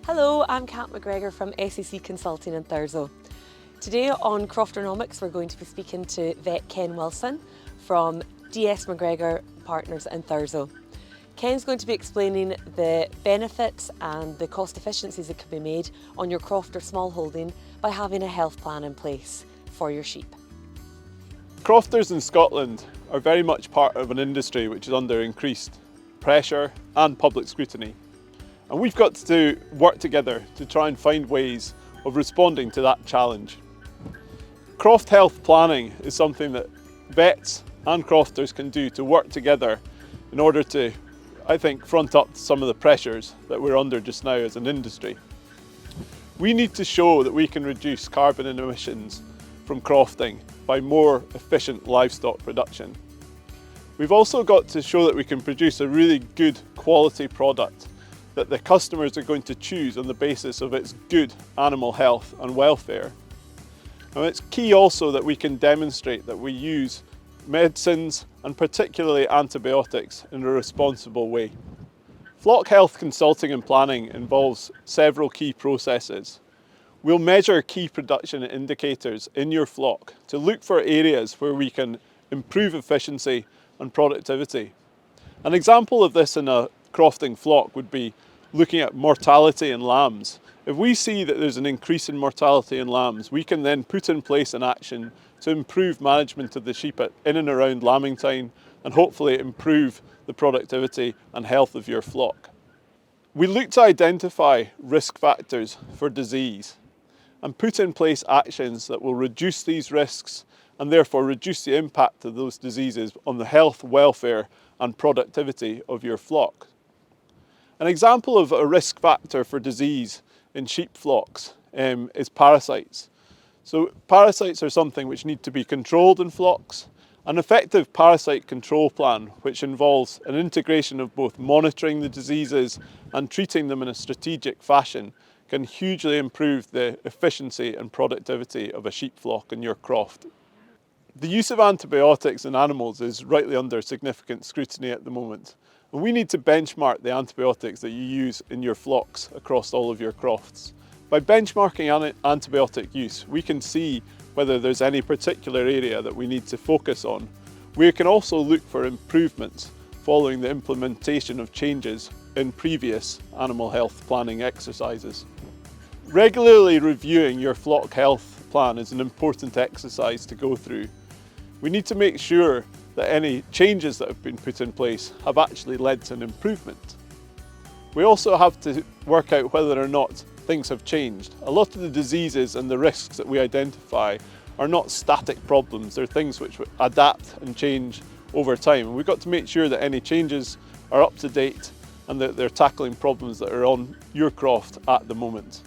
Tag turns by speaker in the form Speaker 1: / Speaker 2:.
Speaker 1: Hello, I'm Kat McGregor from SEC Consulting in Thurso. Today on Crofternomics we're going to be speaking to vet Ken Wilson from DS McGregor Partners in Thurso. Ken's going to be explaining the benefits and the cost efficiencies that can be made on your croft or small holding by having a health plan in place for your sheep.
Speaker 2: Crofters in Scotland are very much part of an industry which is under increased pressure and public scrutiny. And we've got to work together to try and find ways of responding to that challenge. Croft health planning is something that vets and crofters can do to work together in order to, I think, front up some of the pressures that we're under just now as an industry. We need to show that we can reduce carbon emissions from crofting by more efficient livestock production. We've also got to show that we can produce a really good quality product that the customers are going to choose on the basis of its good animal health and welfare. And it's key also that we can demonstrate that we use medicines and particularly antibiotics in a responsible way. Flock health consulting and planning involves several key processes. We'll measure key production indicators in your flock to look for areas where we can improve efficiency and productivity. An example of this in a crofting flock would be looking at mortality in lambs. If we see that there's an increase in mortality in lambs, we can then put in place an action to improve management of the sheep in and around lambing time and hopefully improve the productivity and health of your flock. We look to identify risk factors for disease and put in place actions that will reduce these risks and therefore reduce the impact of those diseases on the health, welfare and productivity of your flock. An example of a risk factor for disease in sheep flocks is parasites. So parasites are something which need to be controlled in flocks. An effective parasite control plan, which involves an integration of both monitoring the diseases and treating them in a strategic fashion, can hugely improve the efficiency and productivity of a sheep flock in your croft. The use of antibiotics in animals is rightly under significant scrutiny at the moment. And we need to benchmark the antibiotics that you use in your flocks across all of your crofts. By benchmarking antibiotic use, we can see whether there's any particular area that we need to focus on. We can also look for improvements following the implementation of changes in previous animal health planning exercises. Regularly reviewing your flock health plan is an important exercise to go through. We need to make sure that any changes that have been put in place have actually led to an improvement. We also have to work out whether or not things have changed. A lot of the diseases and the risks that we identify are not static problems, they're things which adapt and change over time. And we've got to make sure that any changes are up to date and that they're tackling problems that are on your croft at the moment.